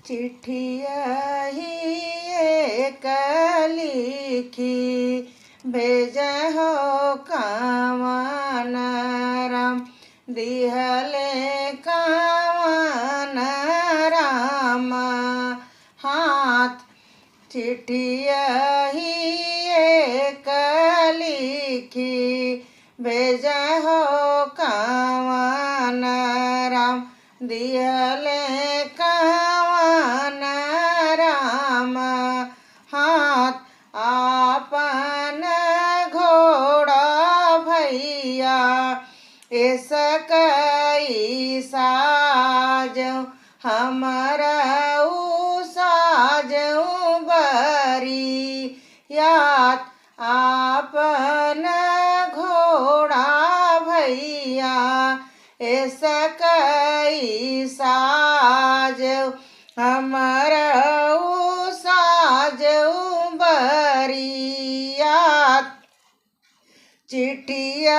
चिट्ठिया ही एक लिखी भेजहो कावन राम दिहले कावन राम हाथ चिट्ठिया ही एक लिखी भेजहो कावन राम दिहले कावन राम हाथ आपन घोड़ा भैया ऐसकई साजो हमारा साजो बरी याद आपन घोड़ा भैया ऐसकई साजो हमारा साजो बरी याद चिट्ठिया